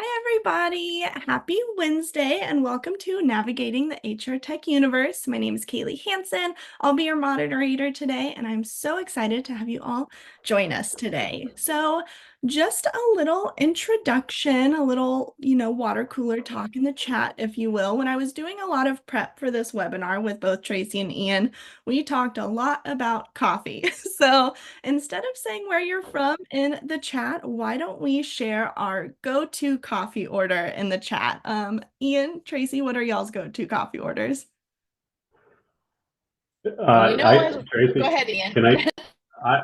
Hi, everybody. Happy Wednesday and welcome to Navigating the HR Tech Universe. My name is Kaylee Hansen. I'll be your moderator today, and I'm so excited to have you all join us today. So, just a little introduction, a little, water cooler talk in the chat, if you will. When I was doing a lot of prep for this webinar with both Tracy and Ian, we talked a lot about coffee. So, instead of saying where you're from in the chat, why don't we share our go-to coffee order in the chat? Ian, Tracy, what are y'all's go-to coffee orders? Go Tracy, ahead, Ian. can I,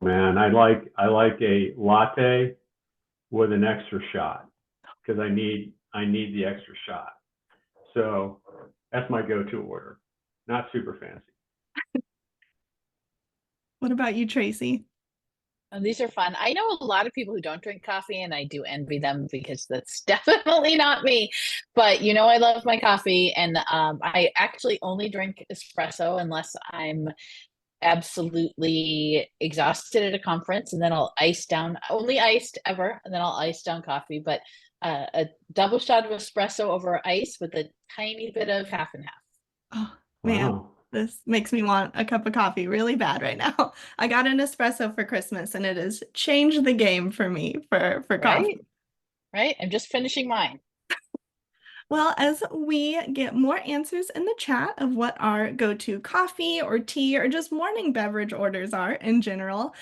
man, I like a latte with an extra shot because I need the extra shot. So that's my go-to order. Not super fancy. What about you, Tracy? These are fun. I know a lot of people who don't drink coffee, and I do envy them because that's definitely not me. But I love my coffee, and I actually only drink espresso unless I'm absolutely exhausted at a conference, and then I'll ice down, only iced ever, and then I'll ice down coffee. But a double shot of espresso over ice with a tiny bit of half and half. Oh, man, Wow. this makes me want a cup of coffee really bad right now. I got an espresso for Christmas and it has changed the game for me for coffee. Right? Right? I'm just finishing mine. Well, as we get more answers in the chat of what our go-to coffee or tea or just morning beverage orders are in general,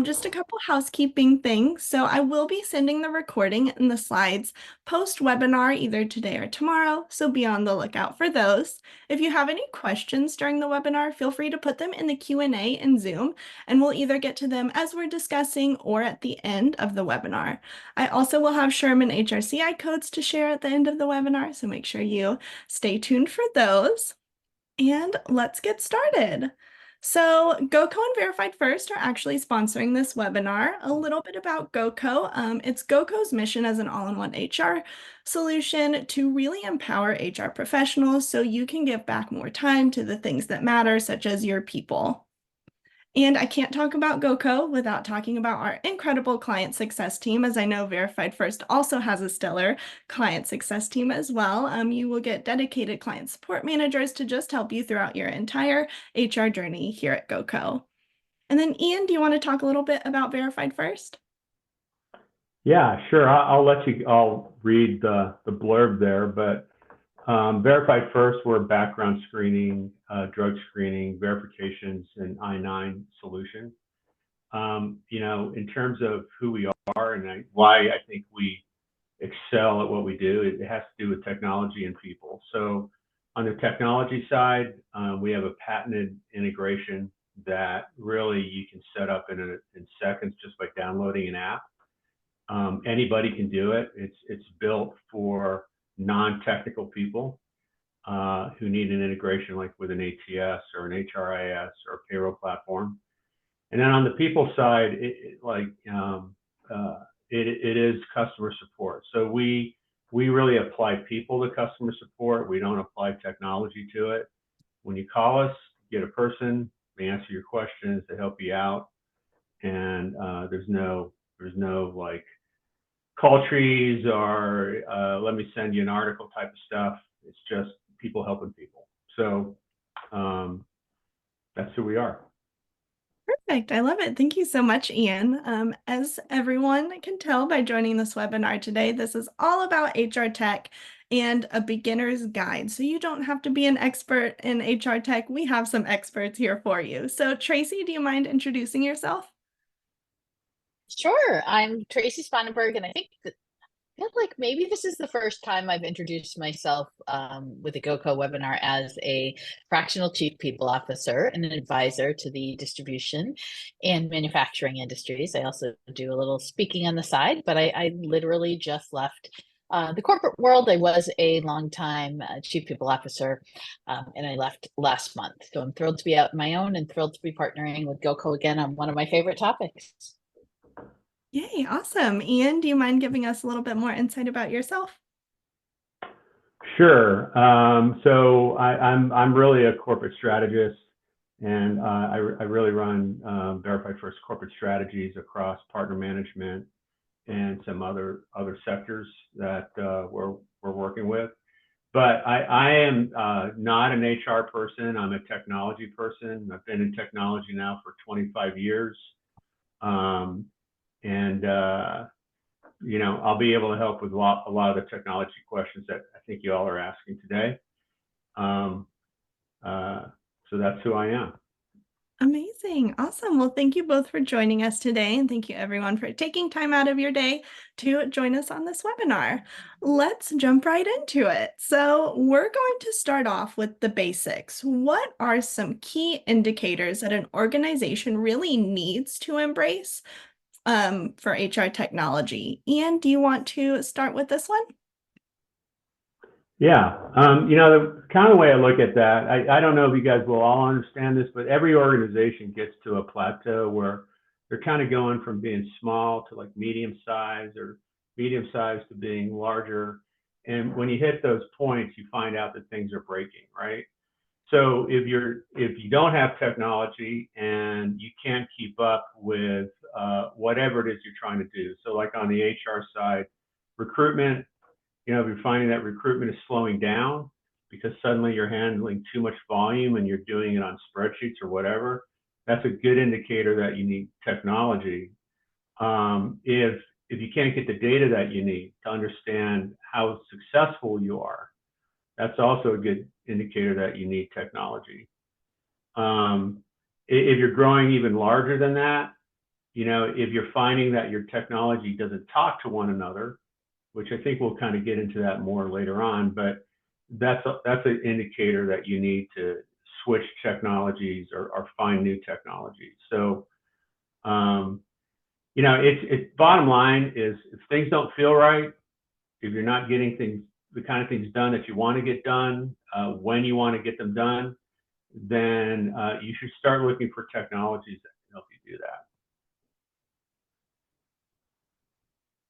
just a couple housekeeping things. So I will be sending the recording and the slides post-webinar either today or tomorrow, so be on the lookout for those. If you have any questions during the webinar, feel free to put them in the Q&A in Zoom, and we'll either get to them as we're discussing or at the end of the webinar. I also will have Sherman HRCI codes to share at the end of the webinar, so make sure you stay tuned for those. And let's get started. So GoCo and Verified First are actually sponsoring this webinar. A little bit about GoCo. It's GoCo's mission as an all-in-one HR solution to really empower HR professionals so you can give back more time to the things that matter, such as your people. And I can't talk about GoCo without talking about our incredible client success team, as I know Verified First also has a stellar client success team as well. You will get dedicated client support managers to just help you throughout your entire HR journey here at GoCo. And then Ian, do you want to talk a little bit about Verified First? Yeah, sure. I'll read the blurb there, but Verified First, we're a background screening, drug screening, verifications, and I-9 solution. In terms of who we are and why I think we excel at what we do, it has to do with technology and people. So on the technology side, we have a patented integration that really you can set up in seconds just by downloading an app. Anybody can do it. It's built for non-technical people who need an integration like with an ATS or an HRIS or a payroll platform. And then on the people side, it is customer support. So we really apply people to customer support. We don't apply technology to it. When you call us, you get a person, they answer your questions, they help you out, and there's no like call trees or let me send you an article type of stuff. It's just people helping people. So that's who we are. Perfect. I love it. Thank you so much, Ian. As everyone can tell by joining this webinar today, this is all about HR tech and a beginner's guide. So you don't have to be an expert in HR tech. We have some experts here for you. So Tracy, do you mind introducing yourself? Sure. I'm Tracy Spanenberg, and I feel like maybe this is the first time I've introduced myself with a GoCo webinar as a fractional chief people officer and an advisor to the distribution and manufacturing industries. I also do a little speaking on the side, but I literally just left the corporate world. I was a longtime chief people officer, and I left last month. So I'm thrilled to be out on my own and thrilled to be partnering with GoCo again on one of my favorite topics. Yay, awesome. Ian, do you mind giving us a little bit more insight about yourself? Sure. So I'm really a corporate strategist, and I really run Verified First corporate strategies across partner management, and some other sectors that we're working with. But I am not an HR person. I'm a technology person. I've been in technology now for 25 years. And I'll be able to help with a lot of the technology questions that I think you all are asking today. So that's who I am. Amazing. Awesome. Well, thank you both for joining us today. And thank you everyone for taking time out of your day to join us on this webinar. Let's jump right into it. So we're going to start off with the basics. What are some key indicators that an organization really needs to embrace for HR technology? Ian, do you want to start with this one? Yeah, the kind of way I look at that, I don't know if you guys will all understand this, but every organization gets to a plateau where they're kind of going from being small to like medium size, or medium size to being larger. And when you hit those points, you find out that things are breaking, right? So if you don't have technology and you can't keep up with whatever it is you're trying to do, so like on the HR side, recruitment, if you're finding that recruitment is slowing down because suddenly you're handling too much volume and you're doing it on spreadsheets or whatever, that's a good indicator that you need technology. If you can't get the data that you need to understand how successful you are, that's also a good indicator that you need technology. If you're growing even larger than that, if you're finding that your technology doesn't talk to one another, which I think we'll kind of get into that more later on, but that's an indicator that you need to switch technologies or find new technologies. So, it's bottom line is if things don't feel right, if you're not getting the kind of things done that you want to get done, when you want to get them done, then you should start looking for technologies that can help you do that.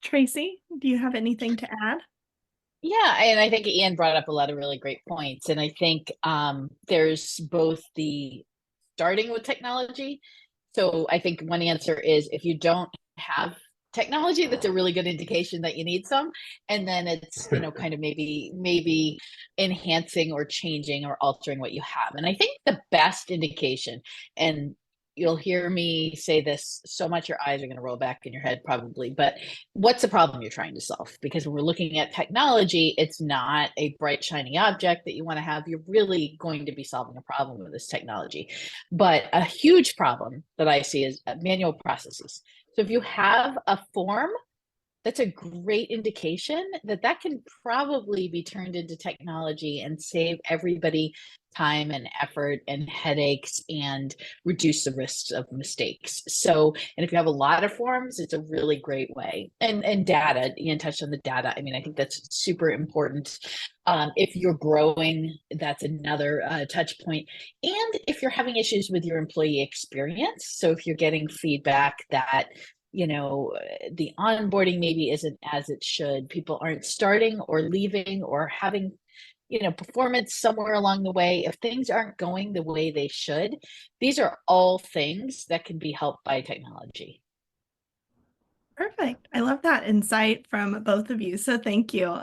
Tracy, do you have anything to add? Yeah, and I think Ian brought up a lot of really great points. And I think there's both the starting with technology. So I think one answer is if you don't have technology, that's a really good indication that you need some. And then it's, kind of maybe enhancing or changing or altering what you have. And I think the best indication, and you'll hear me say this so much your eyes are going to roll back in your head probably, but what's the problem you're trying to solve? Because when we're looking at technology, it's not a bright shiny object that you want to have. You're really going to be solving a problem with this technology. But a huge problem that I see is manual processes. So if you have a form, that's a great indication that can probably be turned into technology and save everybody time and effort and headaches and reduce the risks of mistakes. So, and if you have a lot of forms, it's a really great way. And data, Ian touched on the data. I mean, I think that's super important. If you're growing, that's another touch point. And if you're having issues with your employee experience, so if you're getting feedback that the onboarding maybe isn't as it should, people aren't starting or leaving or having performance somewhere along the way, if things aren't going the way they should, these are all things that can be helped by technology. Perfect. I love that insight from both of you. So thank you.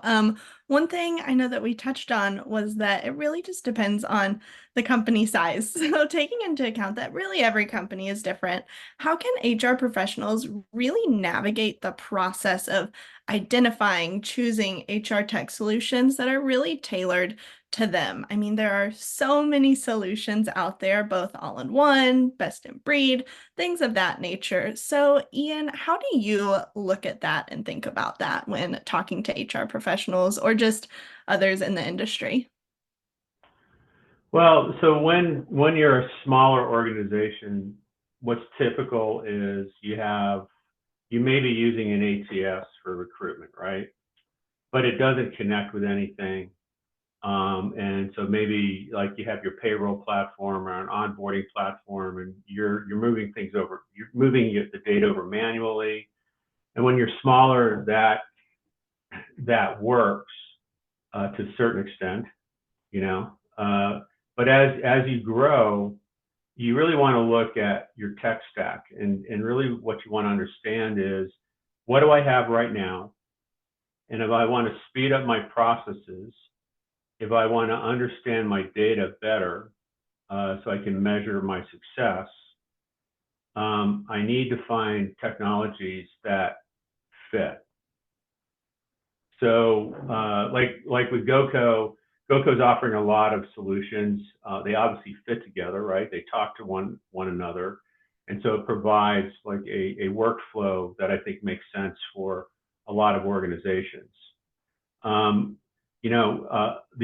One thing I know that we touched on was that it really just depends on the company size. So taking into account that really every company is different, how can HR professionals really navigate the process of identifying, choosing HR tech solutions that are really tailored to them? I mean, there are so many solutions out there, both all in one, best in breed, things of that nature. So, Ian, how do you look at that and think about that when talking to HR professionals or just others in the industry? Well, so when you're a smaller organization, what's typical is you may be using an ATS for recruitment, right? But it doesn't connect with anything. And so maybe like you have your payroll platform or an onboarding platform, and you're moving things over. You're moving the data over manually. And when you're smaller, that works to a certain extent, but as you grow, you really want to look at your tech stack, and really what you want to understand is what do I have right now? And if I want to speed up my processes, if I want to understand my data better, so I can measure my success, I need to find technologies that fit. So like with GoCo's offering a lot of solutions. They obviously fit together, right? They talk to one another. And so it provides like a workflow that I think makes sense for a lot of organizations. The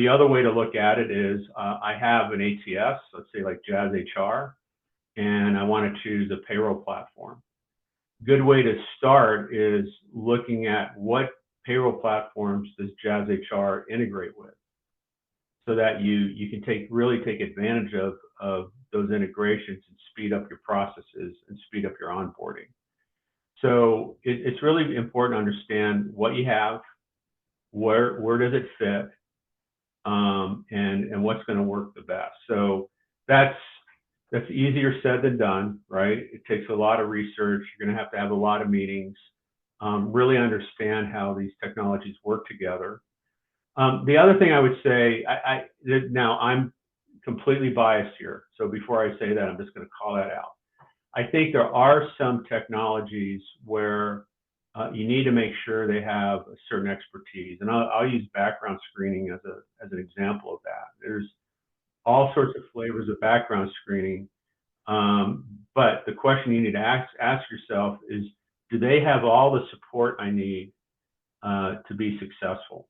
other way to look at it is I have an ATS, let's say like Jazz HR, and I want to choose a payroll platform. Good way to start is looking at what payroll platforms does Jazz HR integrate with, so that you can really take advantage of those integrations and speed up your processes and speed up your onboarding. So it's really important to understand what you have, where does it fit, and what's going to work the best. So that's easier said than done, right? It takes a lot of research. You're going to have a lot of meetings, really understand how these technologies work together. The other thing I would say, now I'm completely biased here. So before I say that, I'm just going to call that out. I think there are some technologies where you need to make sure they have a certain expertise. And I'll use background screening as an example of that. There's all sorts of flavors of background screening. But the question you need to ask yourself is, do they have all the support I need to be successful?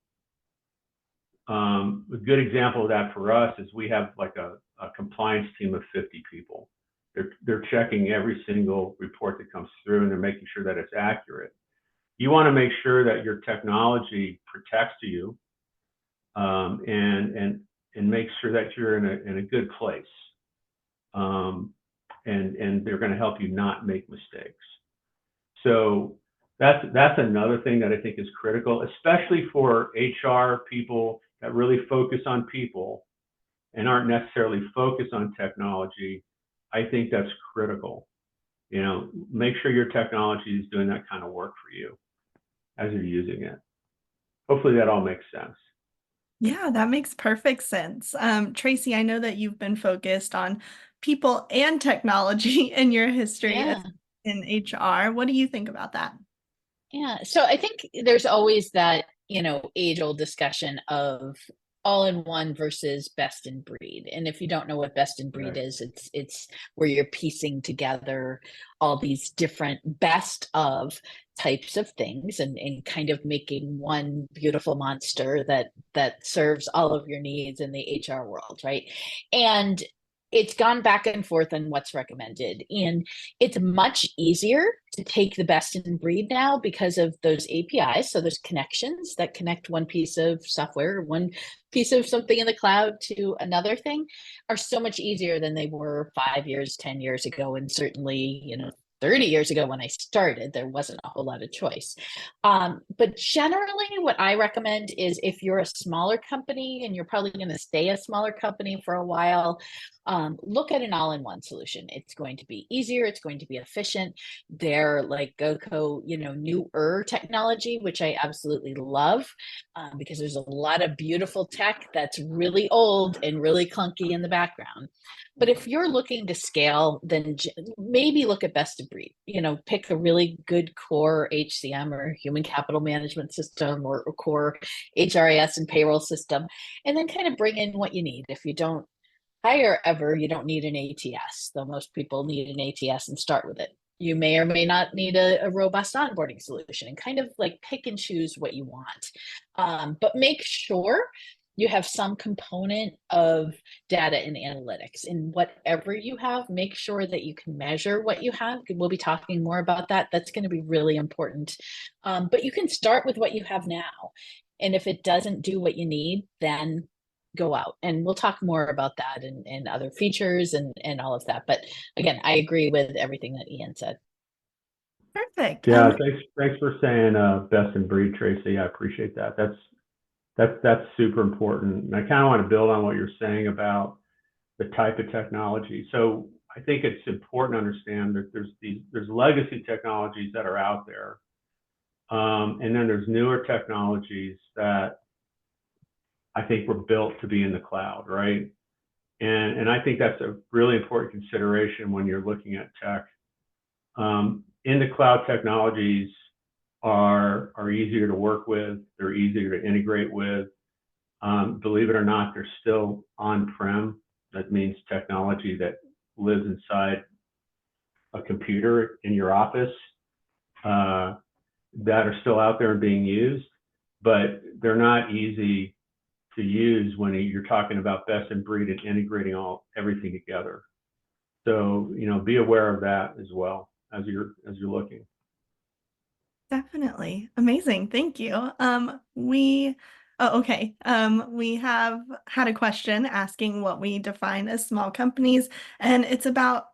A good example of that for us is we have like a compliance team of 50 people. They're checking every single report that comes through, and they're making sure that it's accurate. You want to make sure that your technology protects you, and make sure that you're in a good place, and they're going to help you not make mistakes. So that's another thing that I think is critical, especially for HR people that really focus on people and aren't necessarily focused on technology. I think that's critical. Make sure your technology is doing that kind of work for you as you're using it. Hopefully that all makes sense. Yeah, that makes perfect sense. Tracy, I know that you've been focused on people and technology in your history Yeah. in HR. What do you think about that? Yeah. So I think there's always that, age-old discussion of all in one versus best in breed. And if you don't know what best in breed is, it's where you're piecing together all these different best of types of things and kind of making one beautiful monster that serves all of your needs in the HR world, right? And it's gone back and forth on what's recommended. And it's much easier to take the best in breed now because of those APIs. So there's connections that connect one piece of software, one piece of something in the cloud to another thing, are so much easier than they were 5 years, 10 years ago. And certainly, 30 years ago when I started, there wasn't a whole lot of choice. But generally, what I recommend is if you're a smaller company and you're probably going to stay a smaller company for a while, look at an all-in-one solution. It's going to be easier. It's going to be efficient. They're like GoCo, newer technology, which I absolutely love, because there's a lot of beautiful tech that's really old and really clunky in the background. But if you're looking to scale, then maybe look at best of breed. Pick a really good core HCM or human capital management system or core HRIS and payroll system, and then kind of bring in what you need. If you don't hire ever, you don't need an ATS, though most people need an ATS and start with it. You may or may not need a robust onboarding solution, and kind of like pick and choose what you want. But make sure you have some component of data and analytics in whatever you have. Make sure that you can measure what you have. We'll be talking more about that. That's going to be really important. But you can start with what you have now. And if it doesn't do what you need, then go out. And we'll talk more about that and other features and all of that. But again, I agree with everything that Ian said. Perfect. Yeah, thanks for saying best in breed, Tracy. I appreciate that. That's super important. And I kind of want to build on what you're saying about the type of technology. So I think it's important to understand that there's legacy technologies that are out there And then there's newer technologies that I think were built to be in the cloud, right? And I think that's a really important consideration when you're looking at tech. In the cloud technologies are easier to work with, they're easier to integrate with. Believe it or not, they're still on-prem. That means technology that lives inside a computer in your office that are still out there and being used, but they're not easy to use when you're talking about best in breed and integrating everything together. So, be aware of that as well as you're looking. Definitely. Amazing. Thank you. Okay. We have had a question asking what we define as small companies, and it's about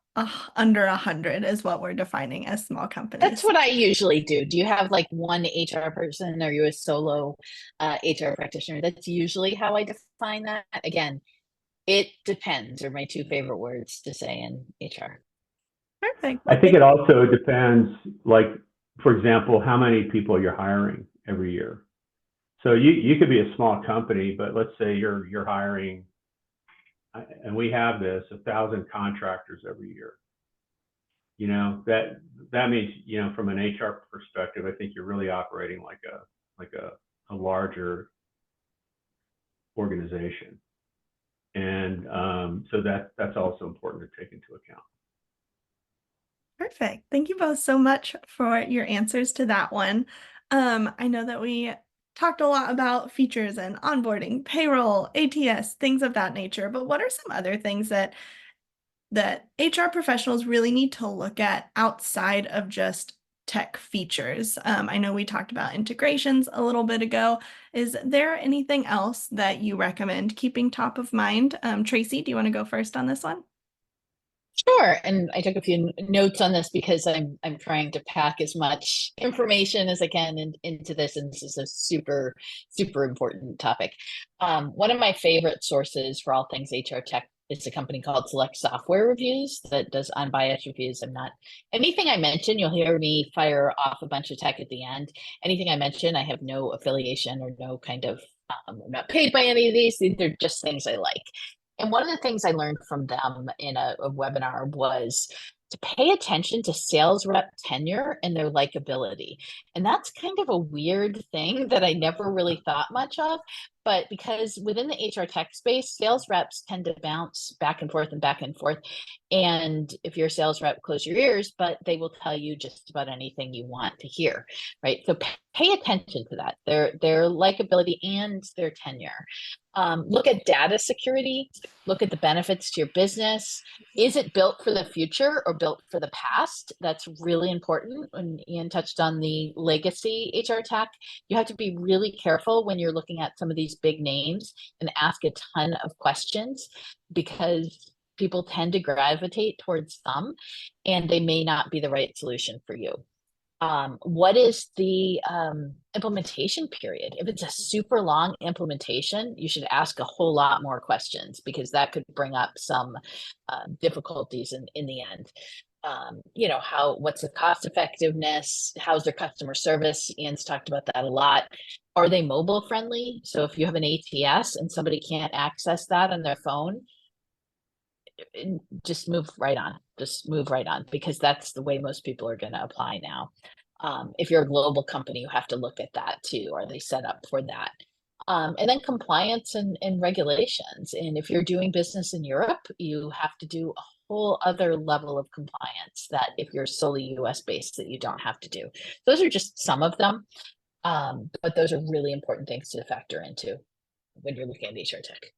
under 100 is what we're defining as small That's companies. what I usually do. Do you have like one HR person? Are you a solo HR practitioner? That's usually how I define that. Again, it depends are my two favorite words to say in HR. Perfect. I Well, think it also depends, like, for example, how many people you're hiring every year. So you could be a small company, but let's say you're hiring, and we have this, 1,000 contractors every year. That means, from an HR perspective, I think you're really operating like a larger organization. And so that's also important to take into account. perfect. Thank you both so much for your answers to that one. I know that we talked a lot about features and onboarding, payroll, ATS, things of that nature, but what are some other things that HR professionals really need to look at outside of just tech features? I know we talked about integrations a little bit ago. Is there anything else that you recommend keeping top of mind? Tracy, do you want to go first on this one? Sure. And I took a few notes on this because I'm trying to pack as much information as I can into this, and this is a super, super important topic. One of my favorite sources for all things HR tech is a company called Select Software Reviews that does unbiased reviews. Anything I mention, you'll hear me fire off a bunch of tech at the end. Anything I mention, I have no affiliation or no kind of, I'm not paid by any of these. These are just things I like. And one of the things I learned from them in a webinar was to pay attention to sales rep tenure and their likability. And that's kind of a weird thing that I never really thought much of. But because within the HR tech space, sales reps tend to bounce back and forth and back and forth. And if you're a sales rep, close your ears, but they will tell you just about anything you want to hear, right? So pay attention to that, their likability and their tenure. Look at data security, look at the benefits to your business. Is it built for the future or built for the past? That's really important. When Ian touched on the legacy HR tech, you have to be really careful when you're looking at some of these big names and ask a ton of questions, because people tend to gravitate towards some and they may not be the right solution for you. What is the implementation period? If it's a super long implementation, you should ask a whole lot more questions, because that could bring up some difficulties in the end. What's the cost effectiveness? How's their customer service? Ian's talked about that a lot. Are they mobile friendly? So if you have an ATS and somebody can't access that on their phone, just move right on, because that's the way most people are going to apply now. If you're a global company, you have to look at that too. Are they set up for that? And then compliance and regulations. And if you're doing business in Europe, you have to do a whole other level of compliance that if you're solely US based, that you don't have to do. Those are just some of them. But those are really important things to factor into when you're looking at HR tech.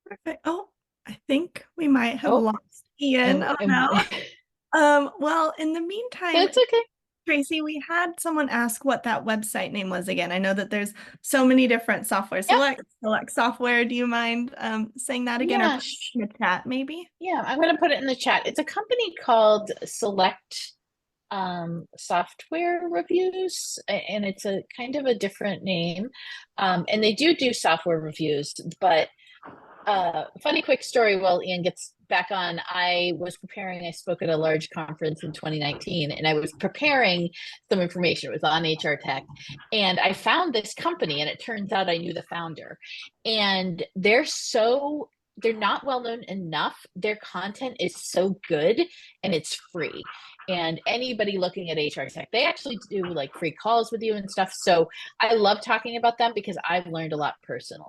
Perfect. Oh, I think we might have Oh, lost Ian. Oh no. Well, in the meantime, it's okay. Tracy, we had someone ask what that website name was again. I know that there's so many different software. Yep. Select software. Do you mind saying that again, or Yeah. put it in the chat maybe? Yeah, I'm going to put it in the chat. It's a company called Select Software Reviews, and it's a kind of a different name. And they do software reviews, but funny quick story while Ian gets back on, I was preparing, I spoke at a large conference in 2019, and I was preparing some information. It was on HR tech. And I found this company, and it turns out I knew the founder. And they're not well known enough. Their content is so good and it's free. And anybody looking at HR tech, they actually do like free calls with you and stuff. So I love talking about them because I've learned a lot personally.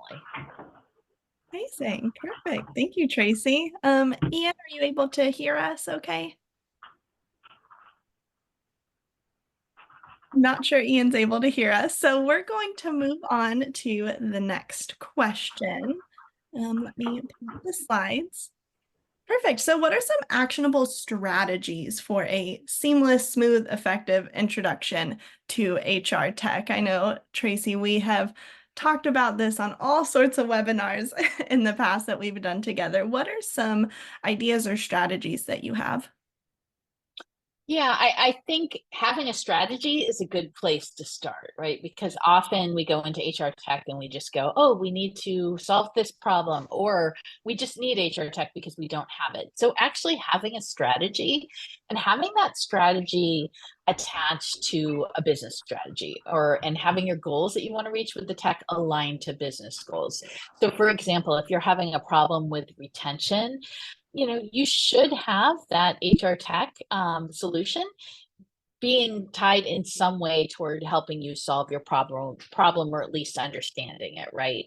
Amazing. Perfect. Thank you, Tracy. Ian, are you able to hear us okay? Not sure Ian's able to hear us, so we're going to move on to the next question. Let me pull up the slides. Perfect. So what are some actionable strategies for a seamless, smooth, effective introduction to HR tech? I know, Tracy, we have talked about this on all sorts of webinars in the past that we've done together. What are some ideas or strategies that you have? Yeah, I think having a strategy is a good place to start, right? Because often we go into HR tech and we just go, oh, we need to solve this problem, or we just need HR tech because we don't have it. So actually having a strategy and having that strategy attached to a business strategy, and having your goals that you want to reach with the tech aligned to business goals. So for example, if you're having a problem with retention, you should have that HR tech solution being tied in some way toward helping you solve your problem, or at least understanding it, right?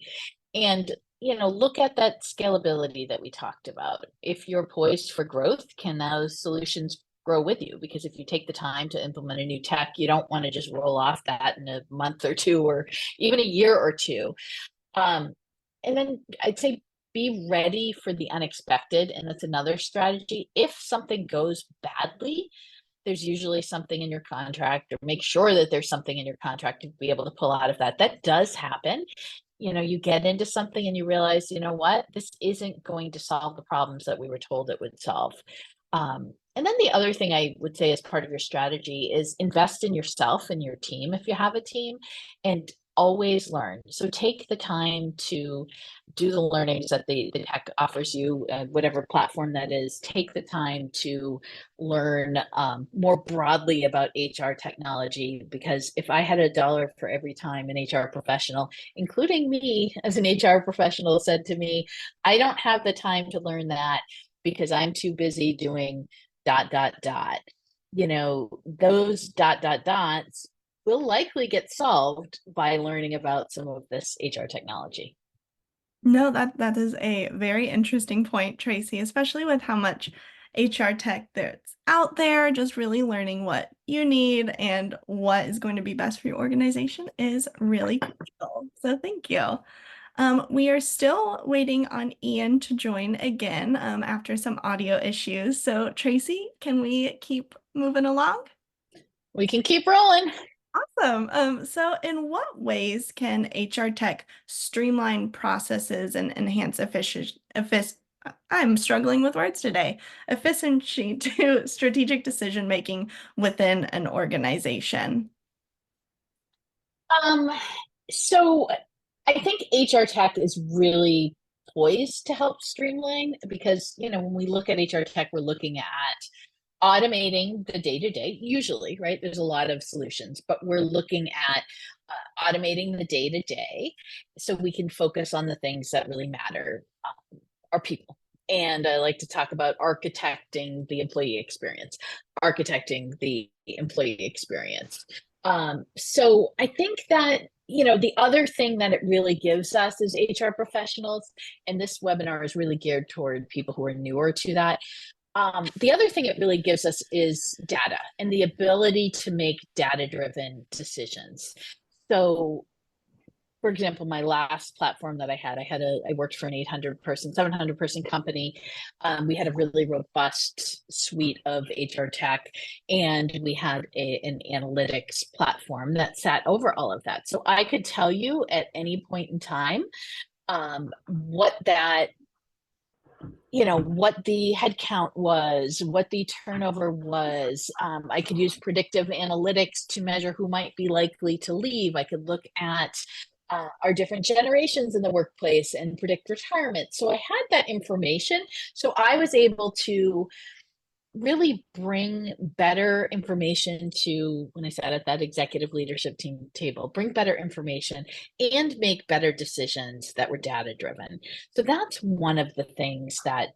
And look at that scalability that we talked about. If you're poised for growth, can those solutions grow with you? Because if you take the time to implement a new tech, you don't want to just roll off that in a month or two, or even a year or two. And then I'd say be ready for the unexpected. And that's another strategy. If something goes badly, there's usually something in your contract, or make sure that there's something in your contract to be able to pull out of that. That does happen. You get into something and you realize, what, this isn't going to solve the problems that we were told it would solve. And then the other thing I would say as part of your strategy is invest in yourself and your team if you have a team, and always learn. So take the time to do the learnings that the tech offers you, whatever platform that is. Take the time to learn more broadly about HR technology, because if I had $1 for every time an HR professional, including me as an HR professional, said to me, I don't have the time to learn that because I'm too busy doing ... Those ... dots will likely get solved by learning about some of this HR technology. No, that is a very interesting point, Tracy, especially with how much HR tech that's out there. Just really learning what you need and what is going to be best for your organization is really crucial. So thank you. We are still waiting on Ian to join again after some audio issues. So Tracy, can we keep moving along? We can keep rolling. Awesome. So in what ways can HR tech streamline processes and enhance I'm struggling with words today. Efficiency to strategic decision making within an organization? So I think HR tech is really poised to help streamline, because, when we look at HR tech, we're looking at automating the day-to-day, usually, right? There's a lot of solutions, but we're looking at automating the day-to-day so we can focus on the things that really matter, our people. And I like to talk about architecting the employee experience. So I think that, the other thing that it really gives us as HR professionals, and this webinar is really geared toward people who are newer to that. The other thing it really gives us is data and the ability to make data-driven decisions. So, for example, my last platform that I worked for an 700 person company. We had a really robust suite of HR tech, and we had an analytics platform that sat over all of that. So I could tell you at any point in time what the headcount was, what the turnover was. I could use predictive analytics to measure who might be likely to leave. I could look at our different generations in the workplace and predict retirement. So I had that information. So I was able to really bring better information to, when I sat at that executive leadership team table, bring better information and make better decisions that were data driven. So that's one of the things that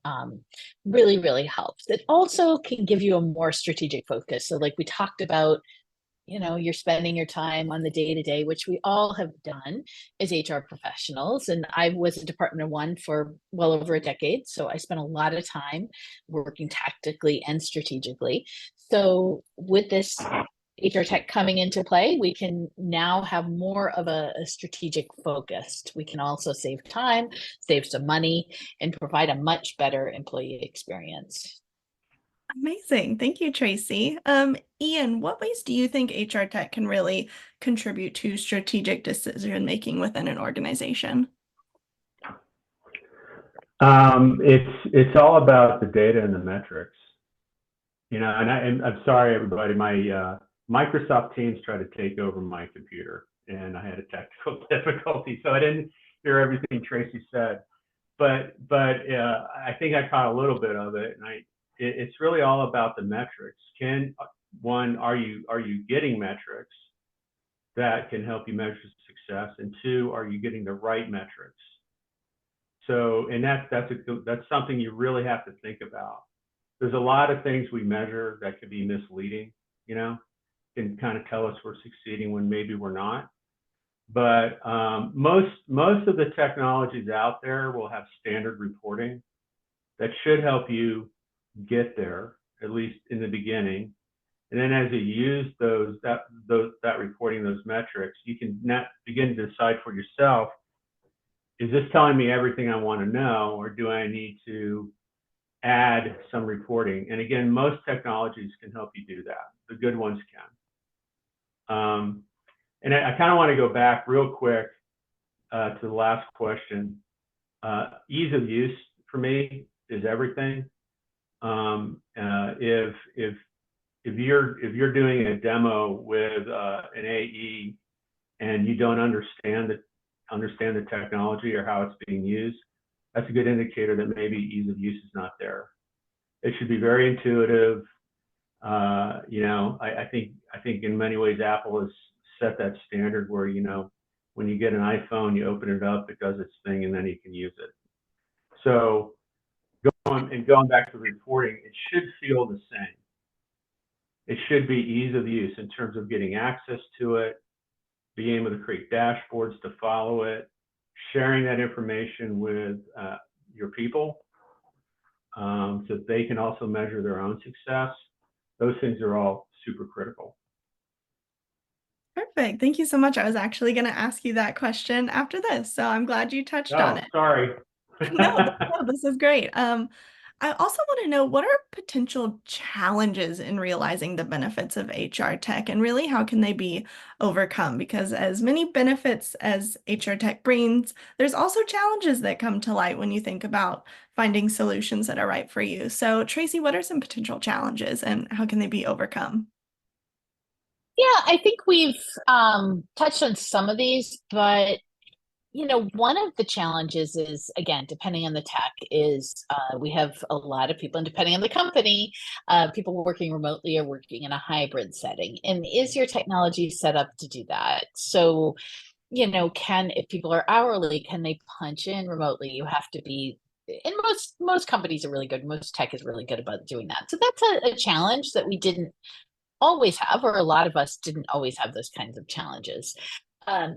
really, really helps. It also can give you a more strategic focus. So like we talked about, you're spending your time on the day to day, which we all have done as HR professionals. And I was a Department of One for well over a decade. So I spent a lot of time working tactically and strategically. So with this HR tech coming into play, we can now have more of a strategic focus. We can also save time, save some money, and provide a much better employee experience. Amazing. Thank you, Tracy. Ian, what ways do you think HR tech can really contribute to strategic decision making within an organization? It's all about the data and the metrics, and I'm sorry, everybody, my Microsoft Teams tried to take over my computer, and I had a technical difficulty, so I didn't hear everything Tracy said, but I think I caught a little bit of it, and it's really all about the metrics. Are you getting metrics that can help you measure success? And two, are you getting the right metrics? So, and that's something you really have to think about. There's a lot of things we measure that could be misleading, can kind of tell us we're succeeding when maybe we're not. But most of the technologies out there will have standard reporting that should help you get there, at least in the beginning. And then as you use that reporting, those metrics, you can begin to decide for yourself, is this telling me everything I want to know, or do I need to add some reporting? And again, most technologies can help you do that. The good ones can. And I kind of want to go back real quick to the last question. Ease of use for me is everything. If you're doing a demo with an AE and you don't understand the technology or how it's being used, that's a good indicator that maybe ease of use is not there. It should be very intuitive. I think in many ways Apple has set that standard where when you get an iPhone, you open it up, it does its thing, and then you can use it. So going back to reporting, it should feel the same. It should be ease of use in terms of getting access to it, being able to create dashboards to follow it, sharing that information with your people so that they can also measure their own success. Those things are all super critical. Perfect. Thank you so much. I was actually going to ask you that question after this, so I'm glad you touched on it. Sorry. No, this is great. I also want to know, what are potential challenges in realizing the benefits of HR tech, and really how can they be overcome? Because as many benefits as HR tech brings, there's also challenges that come to light when you think about finding solutions that are right for you. So Tracy, what are some potential challenges and how can they be overcome? Yeah, I think we've touched on some of these, but one of the challenges is, again, depending on the tech, is we have a lot of people, and depending on the company, people working remotely or working in a hybrid setting. And is your technology set up to do that? So, if people are hourly, can they punch in remotely? You have to be, and most companies are really good. Most tech is really good about doing that. So that's a challenge that we didn't always have, or a lot of us didn't always have those kinds of challenges.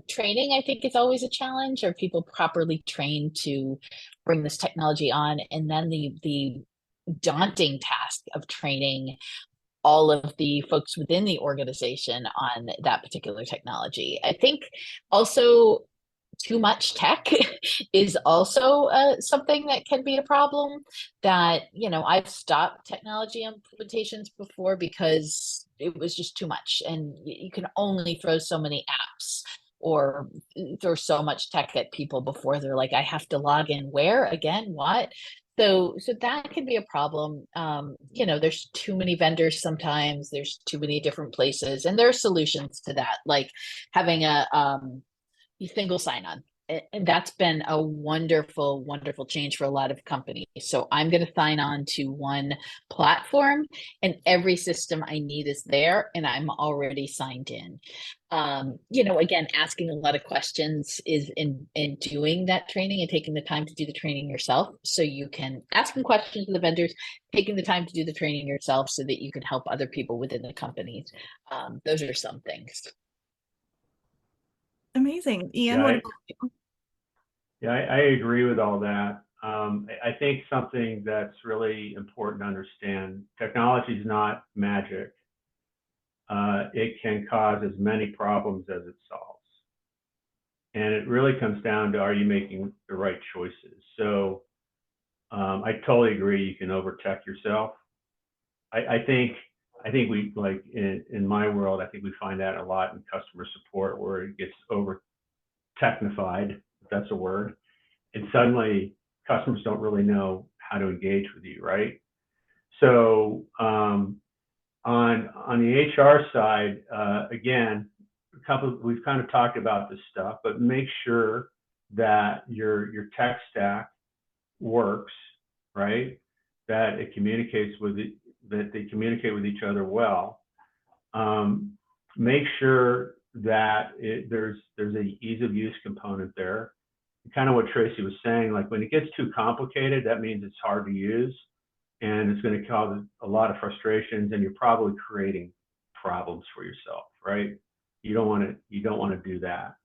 Training, I think, is always a challenge. Are people properly trained to bring this technology on? And then the daunting task of training all of the folks within the organization on that particular technology. I think also too much tech is also something that can be a problem. That, I've stopped technology implementations before because it was just too much, and you can only throw so many apps or throw so much tech at people before they're like, I have to log in where again, what? So that can be a problem. There's too many vendors sometimes, there's too many different places, and there are solutions to that, like having single sign-on. And that's been a wonderful, wonderful change for a lot of companies. So I'm going to sign on to one platform, and every system I need is there, and I'm already signed in. Again, asking a lot of questions is in doing that training and taking the time to do the training yourself. So you can asking questions to the vendors, taking the time to do the training yourself so that you can help other people within the companies. Those are some things. Amazing. Ian, what Yeah, about you? I agree with all that. I think something that's really important to understand, technology is not magic. It can cause as many problems as it solves. And it really comes down to, are you making the right choices? So I totally agree, you can over tech yourself. I think we, like in my world, I think we find that a lot in customer support, where it gets over technified, if that's a word, and suddenly customers don't really know how to engage with you, right? So on the HR side, again, we've kind of talked about this stuff, but make sure that your tech stack works, right? That it communicates with it, that they communicate with each other well. Make sure that there's a ease of use component there. Kind of what Tracy was saying, like when it gets too complicated, that means it's hard to use, and it's going to cause a lot of frustrations, and you're probably creating problems for yourself, right? You don't want to do that.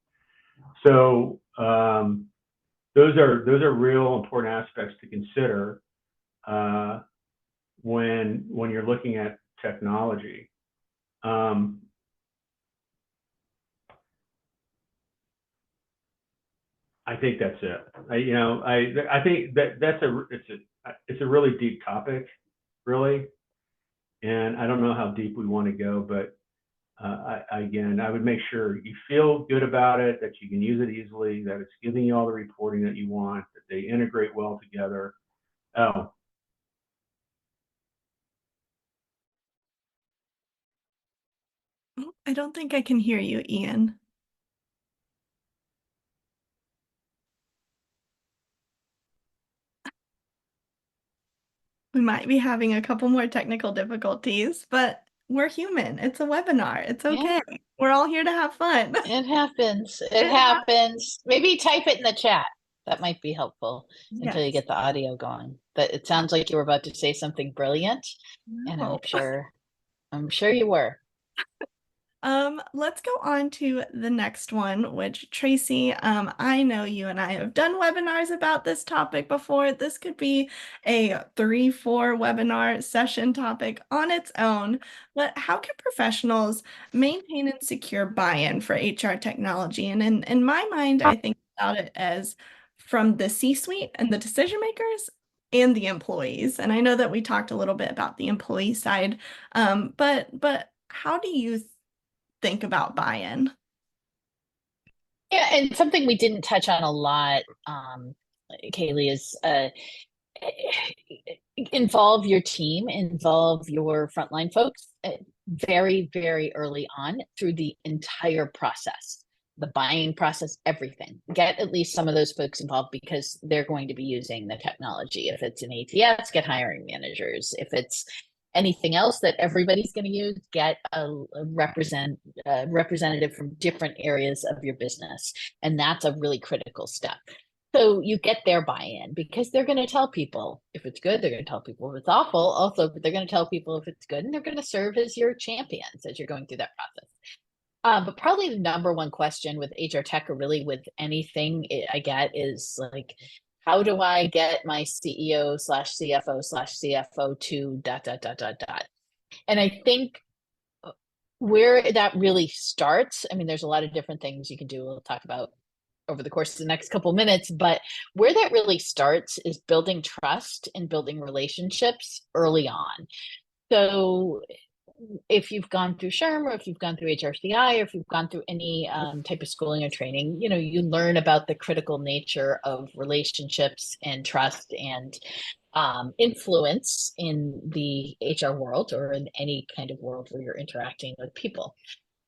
So those are real important aspects to consider when you're looking at technology. I think that's it. I think it's a really deep topic, really, and I don't know how deep we want to go, but again, I would make sure you feel good about it, that you can use it easily, that it's giving you all the reporting that you want, that they integrate well together. Oh, Oh, I don't think I can hear you, Ian. We might be having a couple more technical difficulties, but we're human. It's a webinar. It's Yeah. okay. We're all here to have fun. It happens. It happens. Maybe type it in the chat. That might be helpful until you Yes. get the audio going. But it sounds like you were about to say something brilliant, and No. I'm sure you were. Let's go on to the next one, which Tracy, I know you and I have done webinars about this topic before. This could be a 3-4 webinar session topic on its own, but how can professionals maintain and secure buy-in for HR technology? And in my mind, I think about it as from the C-suite and the decision makers and the employees. And I know that we talked a little bit about the employee side, but how do you think about buy-in? Yeah, and something we didn't touch on a lot, Kaylee, is involve your team, involve your frontline folks very, very early on through the entire process, the buying process, everything. Get at least some of those folks involved because they're going to be using the technology. If it's an ATS, get hiring managers. If it's anything else that everybody's going to use, get a representative from different areas of your business. And that's a really critical step. So you get their buy-in because they're going to tell people if it's good, they're going to tell people if it's awful, also, but they're going to tell people if it's good, and they're going to serve as your champions as you're going through that process. But probably the number one question with HR tech, or really with anything I get, is like, how do I get my CEO slash CFO slash CFO to ... And I think where that really starts, I mean, there's a lot of different things you can do. We'll talk about over the course of the next couple minutes, but where that really starts is building trust and building relationships early on. So if you've gone through SHRM, or if you've gone through HRCI, or if you've gone through any type of schooling or training, you learn about the critical nature of relationships and trust and influence in the HR world, or in any kind of world where you're interacting with people.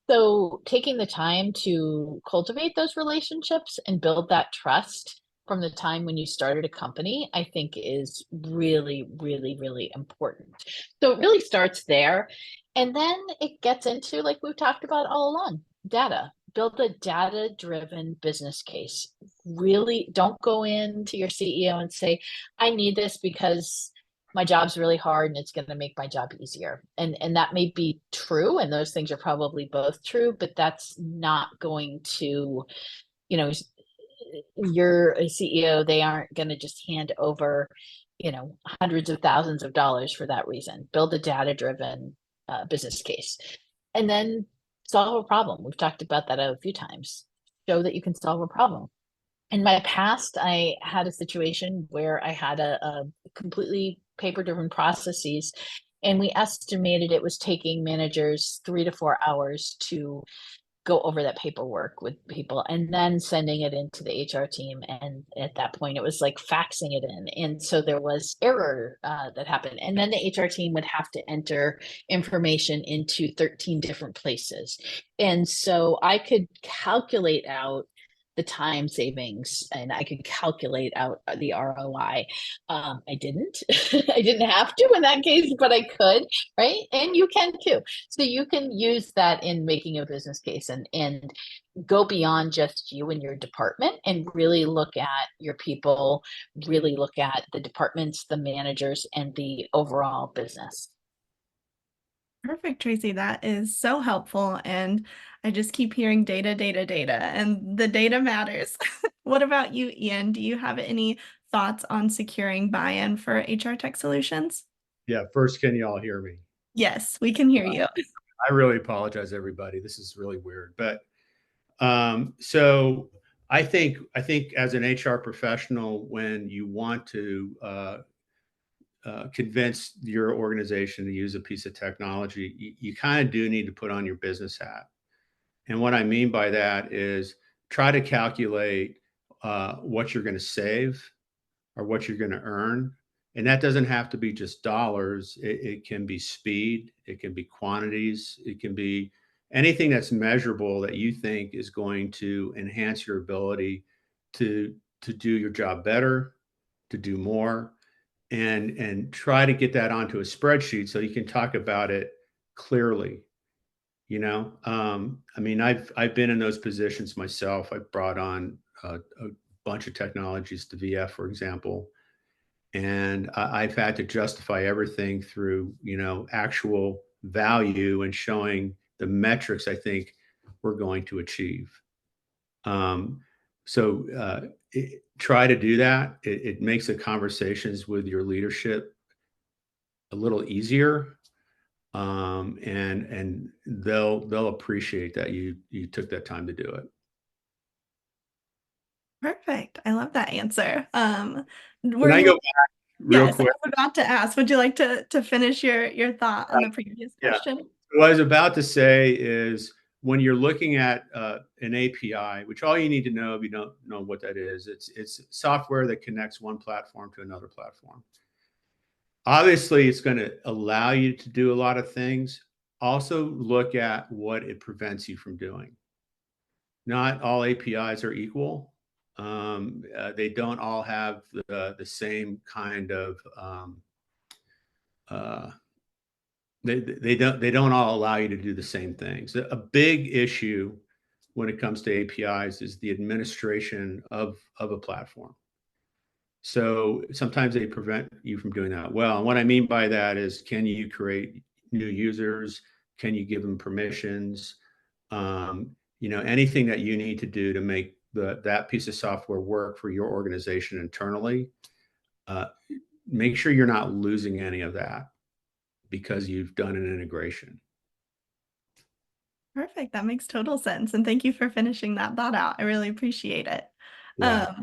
So taking the time to cultivate those relationships and build that trust from the time when you started a company, I think is really, really, really important. So it really starts there. And then it gets into, like we've talked about all along, data. Build a data-driven business case. Really don't go into your CEO and say, I need this because my job's really hard and it's going to make my job easier. And that may be true, and those things are probably both true, but that's not going to, you know, you're a CEO, they aren't going to just hand over, hundreds of thousands of dollars for that reason. Build a data driven business case and then solve a problem. We've talked about that a few times. Show that you can solve a problem. In my past, I had a situation where I had a completely paper-driven processes, and we estimated it was taking managers 3 to 4 hours to go over that paperwork with people and then sending it into the HR team. And at that point, it was like faxing it in. And so there was error that happened. And then the HR team would have to enter information into 13 different places. And so I could calculate out the time savings and I could calculate out the ROI. I didn't. I didn't have to in that case, but I could, right? And you can too. So you can use that in making a business case and go beyond just you and your department and really look at your people, really look at the departments, the managers, and the overall business. Perfect, Tracy. That is so helpful. And I just keep hearing data, data, data, and the data matters. What about you, Ian? Do you have any thoughts on securing buy-in for HR tech solutions? Yeah, first, can you all hear me? Yes, we can hear you. I really apologize, everybody. This is really weird. But so I think as an HR professional, when you want to convince your organization to use a piece of technology, you kind of do need to put on your business hat. And what I mean by that is try to calculate what you're going to save or what you're going to earn. And that doesn't have to be just dollars. It can be speed. It can be quantities. It can be anything that's measurable that you think is going to enhance your ability to do your job better, to do more, and try to get that onto a spreadsheet so you can talk about it clearly. I mean, I've been in those positions myself. I've brought on a bunch of technologies to VF, for example, and I've had to justify everything through, actual value and showing the metrics I think we're going to achieve. So try to do that. It makes the conversations with your leadership a little easier, and they'll appreciate that you took that time to do it. Perfect. I love that answer. Can I go back real Yes, I quick? was about to ask, would you like to finish your thought on the previous Yeah. question? What I was about to say is when you're looking at an API, which all you need to know if you don't know what that is, it's software that connects one platform to another platform. Obviously, it's going to allow you to do a lot of things. Also, look at what it prevents you from doing. Not all APIs are equal. They don't all have the same kind of they don't all allow you to do the same things. A big issue when it comes to APIs is the administration of a platform. So sometimes they prevent you from doing that well. And what I mean by that is, can you create new users? Can you give them permissions? Anything that you need to do to make that piece of software work for your organization internally, make sure you're not losing any of that because you've done an integration. Perfect. That makes total sense. And thank you for finishing that thought out. I really appreciate it. Yeah.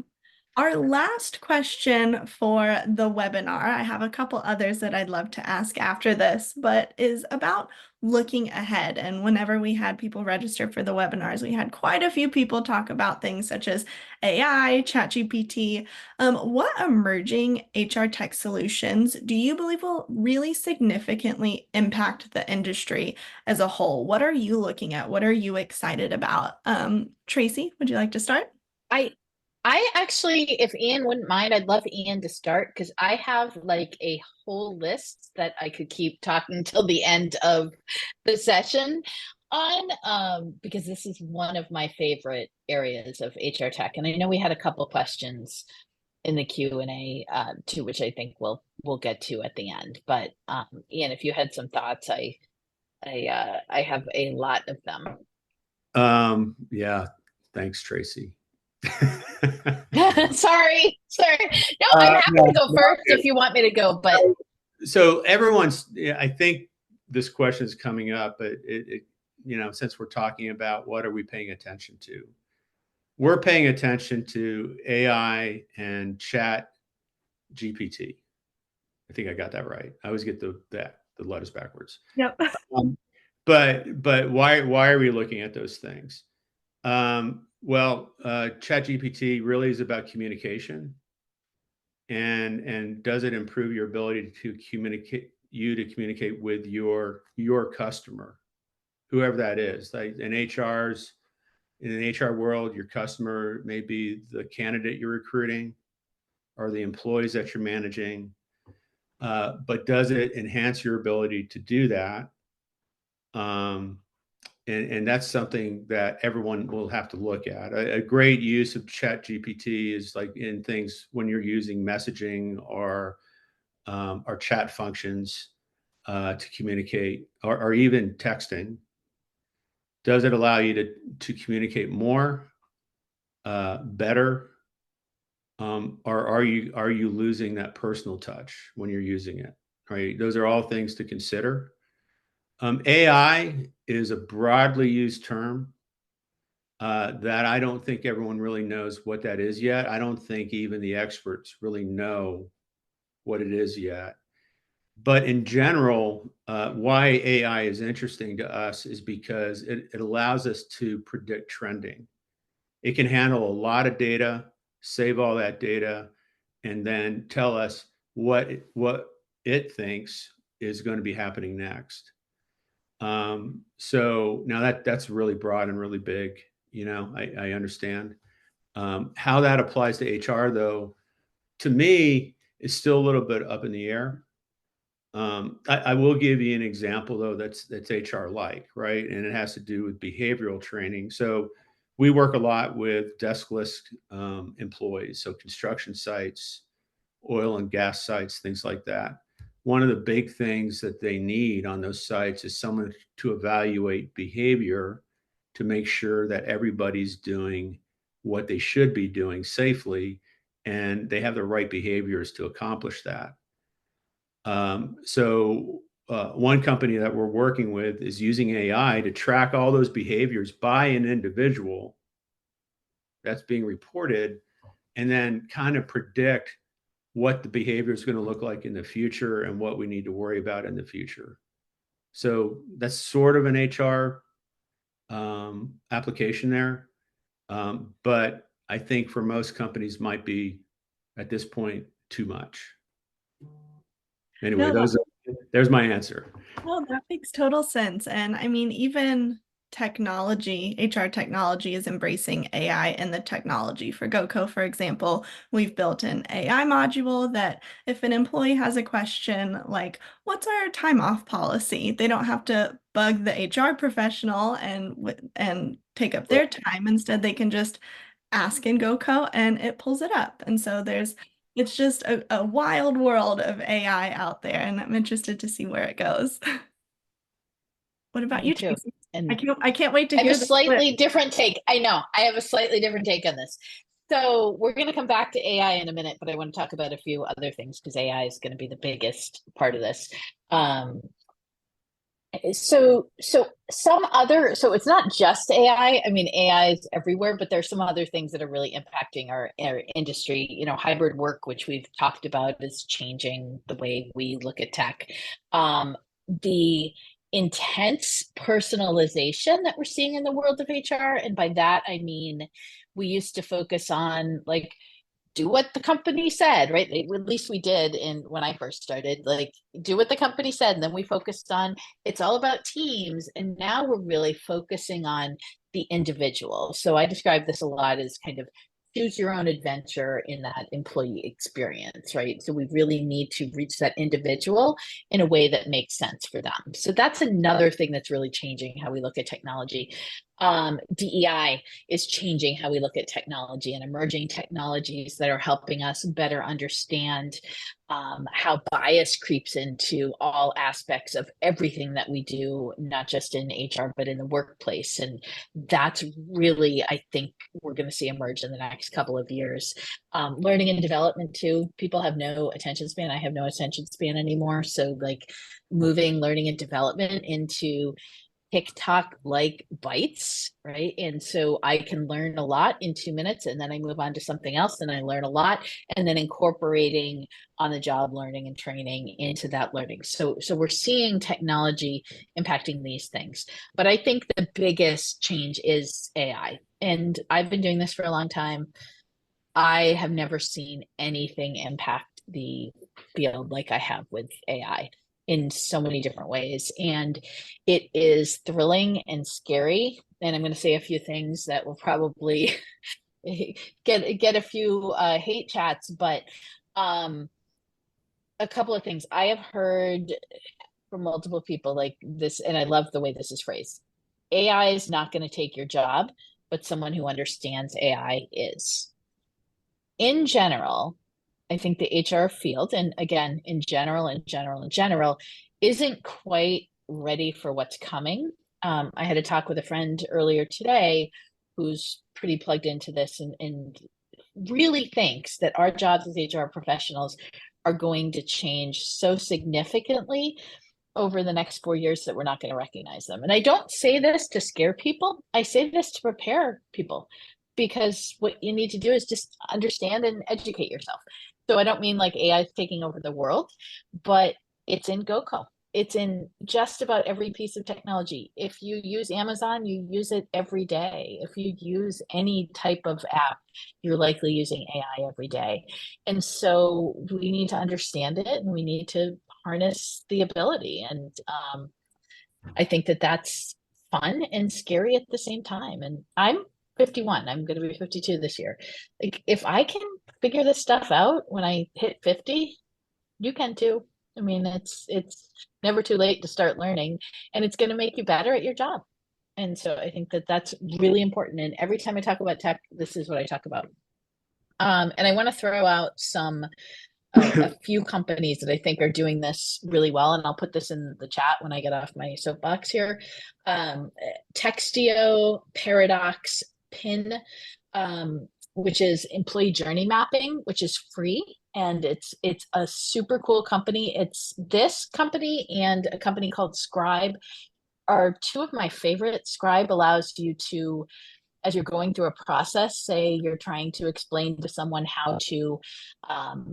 Our last question for the webinar, I have a couple others that I'd love to ask after this, but is about looking ahead. And whenever we had people register for the webinars, we had quite a few people talk about things such as AI, ChatGPT. What emerging HR tech solutions do you believe will really significantly impact the industry as a whole? What are you looking at? What are you excited about? Tracy, would you like to start? I I actually, if Ian wouldn't mind, I'd love Ian to start because I have like a whole list that I could keep talking till the end of the session on, because this is one of my favorite areas of HR tech. And I know we had a couple questions in the Q&A, too, which I think we'll get to at the end. But Ian, if you had some thoughts, I have a lot of them. Yeah, thanks, Tracy. Sorry. No, I'm happy to go first if you want me to go, but so everyone's, I think this question is coming up, but since we're talking about what are we paying attention to, we're paying attention to AI and Chat GPT. I think I got that right. I always get the letters backwards. Yep. But why are we looking at those things? Well, ChatGPT really is about communication, and does it improve your ability to communicate with your customer, whoever that is. Like in an HR world, your customer may be the candidate you're recruiting or the employees that you're managing. But does it enhance your ability to do that? And that's something that everyone will have to look at. A great use of Chat GPT is like in things when you're using messaging or chat functions to communicate, or even texting. Does it allow you to communicate more, better, or are you losing that personal touch when you're using it? Right. Those are all things to consider. AI is a broadly used term that I don't think everyone really knows what that is yet. I don't think even the experts really know what it is yet. But in general, why AI is interesting to us is because it allows us to predict trending. It can handle a lot of data, save all that data, and then tell us what it thinks is going to be happening next. So now that's really broad and really big. I understand. How that applies to HR, though, to me, is still a little bit up in the air. I will give you an example, though, that's HR-like, right? And it has to do with behavioral training. So we work a lot with deskless employees, so construction sites, oil and gas sites, things like that. One of the big things that they need on those sites is someone to evaluate behavior to make sure that everybody's doing what they should be doing safely, and they have the right behaviors to accomplish that. So one company that we're working with is using AI to track all those behaviors by an individual that's being reported, and then kind of predict what the behavior is going to look like in the future and what we need to worry about in the future. So that's sort of an HR application there. But I think for most companies might be at this point too much. Anyway, No, there's my answer. no, that makes total sense. And I mean, even technology, HR technology is embracing AI in the technology. For GoCo, for example, we've built an AI module that if an employee has a question like, what's our time off policy? They don't have to bug the HR professional and take up their time. Instead, they can just ask in GoCo and it pulls it up. And so it's just a wild world of AI out there, and I'm interested to see where it goes. What about me you, too. Tracy? And I can't wait to I have hear a slightly different take. I know I have a slightly different take on this. So we're going to come back to AI in a minute, but I want to talk about a few other things because AI is going to be the biggest part of this. So some other, so it's not just AI. I mean, AI is everywhere, but there's some other things that are really impacting our industry. You know, hybrid work, which we've talked about, is changing the way we look at tech. The intense personalization that we're seeing in the world of HR, and by that I mean we used to focus on like do what the company said, right? At least we did in when I first started, like do what the company said. And then we focused on it's all about teams. And now we're really focusing on the individual. So I describe this a lot as kind of choose your own adventure in that employee experience, right? So we really need to reach that individual in a way that makes sense for them. So that's another thing that's really changing how we look at technology. DEI is changing how we look at technology and emerging technologies that are helping us better understand how bias creeps into all aspects of everything that we do, not just in HR, but in the workplace. And that's really, I think, we're going to see emerge in the next couple of years. Learning and development too. People have no attention span. I have no attention span anymore. So like moving learning and development into TikTok like bites, right? And so I can learn a lot in 2 minutes and then I move on to something else and I learn a lot and then incorporating on the job learning and training into that learning. So we're seeing technology impacting these things. But I think the biggest change is AI. And I've been doing this for a long time. I have never seen anything impact the field like I have with AI in so many different ways. And it is thrilling and scary. And I'm going to say a few things that will probably get a few hate chats, but a couple of things I have heard from multiple people like this, and I love the way this is phrased. AI is not going to take your job, but someone who understands AI is. In general, I think the HR field, and again, in general, isn't quite ready for what's coming. I had a talk with a friend earlier today who's pretty plugged into this and really thinks that our jobs as HR professionals are going to change so significantly over the next 4 years that we're not going to recognize them. And I don't say this to scare people. I say this to prepare people because what you need to do is just understand and educate yourself. So I don't mean like AI is taking over the world, but it's in GoCo. It's in just about every piece of technology. If you use Amazon, you use it every day. If you use any type of app, you're likely using AI every day. And so we need to understand it and we need to harness the ability. And I think that that's fun and scary at the same time. And I'm 51. I'm going to be 52 this year. Like if I can figure this stuff out when I hit 50, you can too. I mean, it's never too late to start learning, and it's going to make you better at your job. And so I think that that's really important. And every time I talk about tech, this is what I talk about. And I want to throw out a few companies that I think are doing this really well. And I'll put this in the chat when I get off my soapbox here. Textio, Paradox, Pin, which is employee journey mapping, which is free. And it's a super cool company. It's this company and a company called Scribe are two of my favorites. Scribe allows you to, as you're going through a process, say you're trying to explain to someone how to, how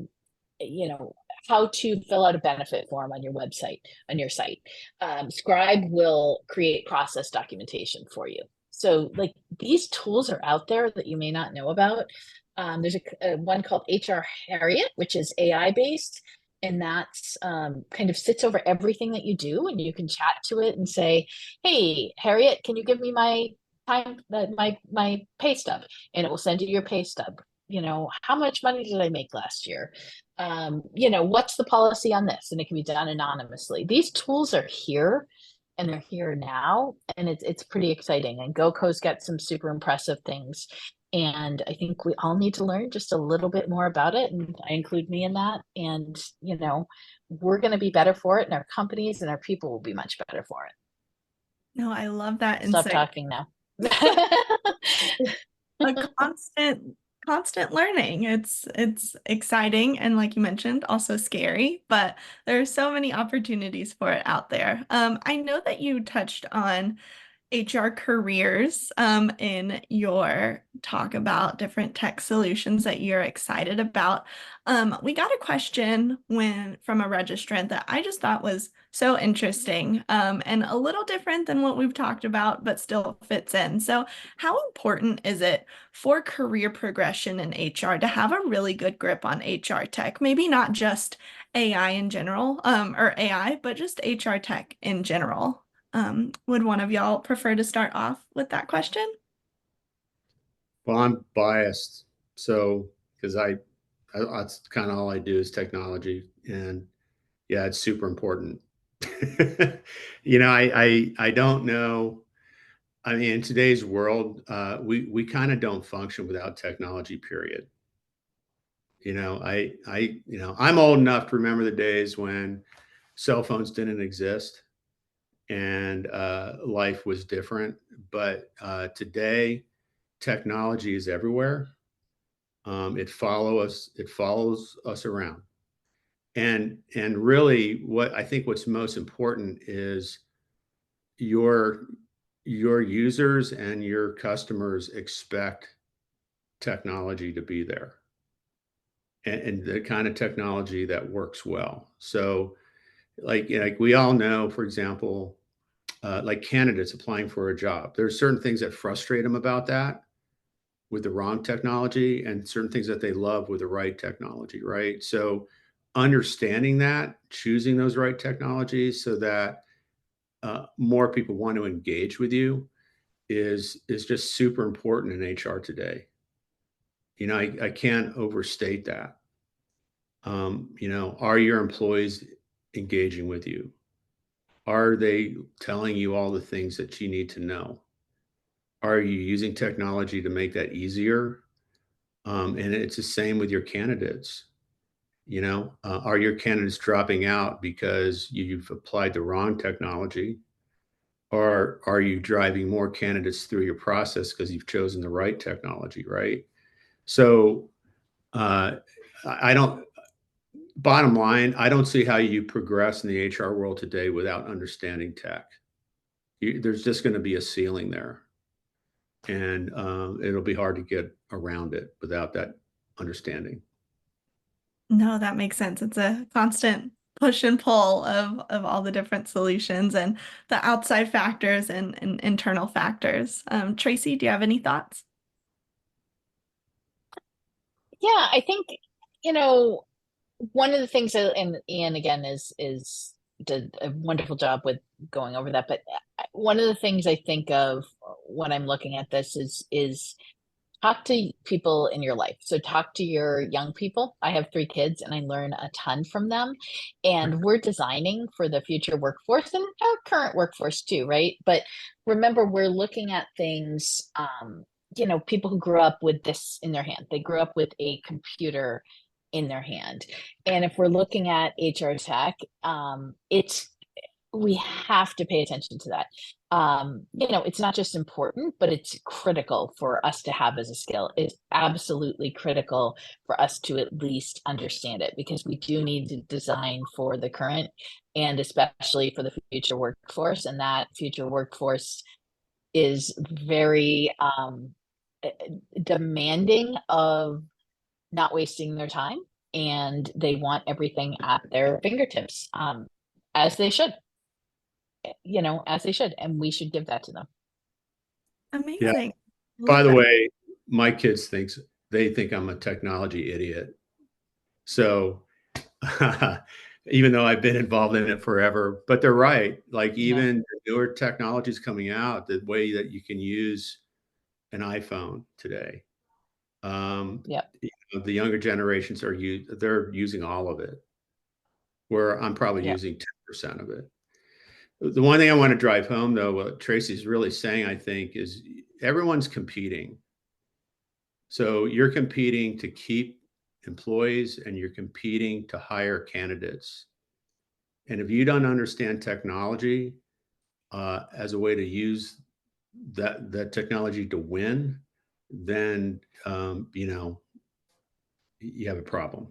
to fill out a benefit form on your website, on your site. Scribe will create process documentation for you. So like these tools are out there that you may not know about. There's a one called HR Harriet, which is AI based. And that's kind of sits over everything that you do. And you can chat to it and say, hey, Harriet, can you give me my my pay stub? And it will send you your pay stub. How much money did I make last year? What's the policy on this? And it can be done anonymously. These tools are here and they're here now. And it's pretty exciting. And GoCo's got some super impressive things. And I think we all need to learn just a little bit more about it. And I include me in that. And, we're going to be better for it. And our companies and our people will be much better for it. No, I love that Stop insight. talking now. A constant constant learning. It's exciting and like you mentioned, also scary, but there are so many opportunities for it out there. I know that you touched on HR careers in your talk about different tech solutions that you're excited about. We got a question from a registrant that I just thought was so interesting and a little different than what we've talked about, but still fits in. So, how important is it for career progression in HR to have a really good grip on HR tech? Maybe not just AI in general, or AI, but just HR tech in general. Would one of y'all prefer to start off with that question? Well, I'm biased, so because that's kind of all I do is technology, and yeah, it's super important. I don't know. I mean, in today's world, we kind of don't function without technology. Period. I'm old enough to remember the days when cell phones didn't exist and life was different. But today, technology is everywhere. It follows us around. And really what I think what's most important is your your users and your customers expect technology to be there, and the kind of technology that works well. So like we all know, for example, like candidates applying for a job, there's certain things that frustrate them about that with the wrong technology, and certain things that they love with the right technology, right? So understanding that, choosing those right technologies so that more people want to engage with you is just super important in HR today. I can't overstate that. Are your employees engaging with you? Are they telling you all the things that you need to know? Are you using technology to make that easier? And it's the same with your candidates. Are your candidates dropping out because you've applied the wrong technology? Or are you driving more candidates through your process because you've chosen the right technology, right? So uh, I don't, bottom line, I don't see how you progress in the HR world today without understanding tech. There's just going to be a ceiling there. And it'll be hard to get around it without that understanding. No, that makes sense. It's a constant push and pull of all the different solutions and the outside factors and internal factors. Tracy, do you have any thoughts? Yeah, I think, you know, one of the things that, and Ian again is did a wonderful job with going over that. But one of the things I think of when I'm looking at this is talk to people in your life. So talk to your young people. I have 3 kids and I learn a ton from them. And we're designing for the future workforce and our current workforce too, right? But remember, we're looking at things, people who grew up with this in their hand. They grew up with a computer in their hand. And if we're looking at HR tech, it's we have to pay attention to that. It's not just important, but it's critical for us to have as a skill. It's absolutely critical for us to at least understand it because we do need to design for the current and especially for the future workforce. And that future workforce is very demanding of not wasting their time, and they want everything at their fingertips, as they should, as they should, and we should give that to them. Yeah. Amazing. By Love the that. way, my kids they think I'm a technology idiot. So even though I've been involved in it forever, but they're right. Like Yeah. even the newer technologies coming out, the way that you can use an iPhone today. Yep. The younger generations they're using all of it, where I'm probably Yep. using 10% of it. The one thing I want to drive home, though, what Tracy's really saying, I think, is everyone's competing. So you're competing to keep employees and you're competing to hire candidates. And if you don't understand technology as a way to use that technology to win, then you know, you have a problem.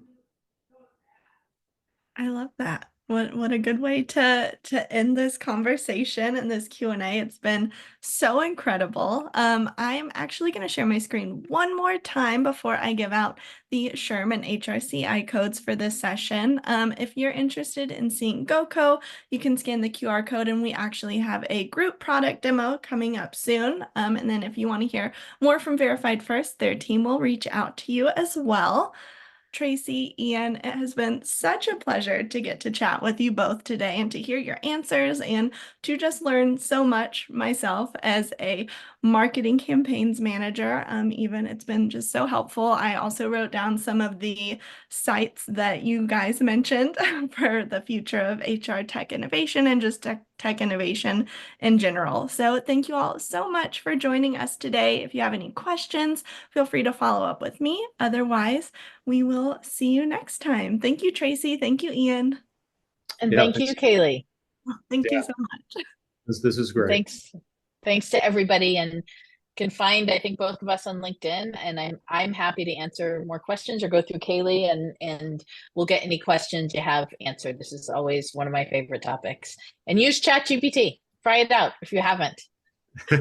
I love that. What a good way to end this conversation and this Q&A. It's been so incredible. I'm actually going to share my screen one more time before I give out the Sherman HRCI codes for this session. If you're interested in seeing GoCo, you can scan the QR code, and we actually have a group product demo coming up soon. And then if you want to hear more from Verified First, their team will reach out to you as well. Tracy, Ian, it has been such a pleasure to get to chat with you both today and to hear your answers and to just learn so much myself as a marketing campaigns manager. Even it's been just so helpful. I also wrote down some of the sites that you guys mentioned for the future of HR tech innovation and just tech innovation in general. So thank you all so much for joining us today. If you have any questions, feel free to follow up with me. Otherwise, we will see you next time. Thank you, Tracy. Thank you, Ian. And Yeah, thank you, Kaylee. Thank you Yeah. so much. This is great. Thanks to everybody, and can find, I think, both of us on LinkedIn, and I'm happy to answer more questions or go through Kaylee, and we'll get any questions you have answered. This is always one of my favorite topics. And use ChatGPT. Try it out if you haven't.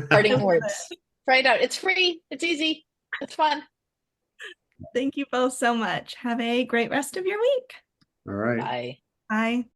Parting words. Try it out. It's free. It's easy. It's fun. Thank you both so much. Have a great rest of your week. All right. Bye. Bye.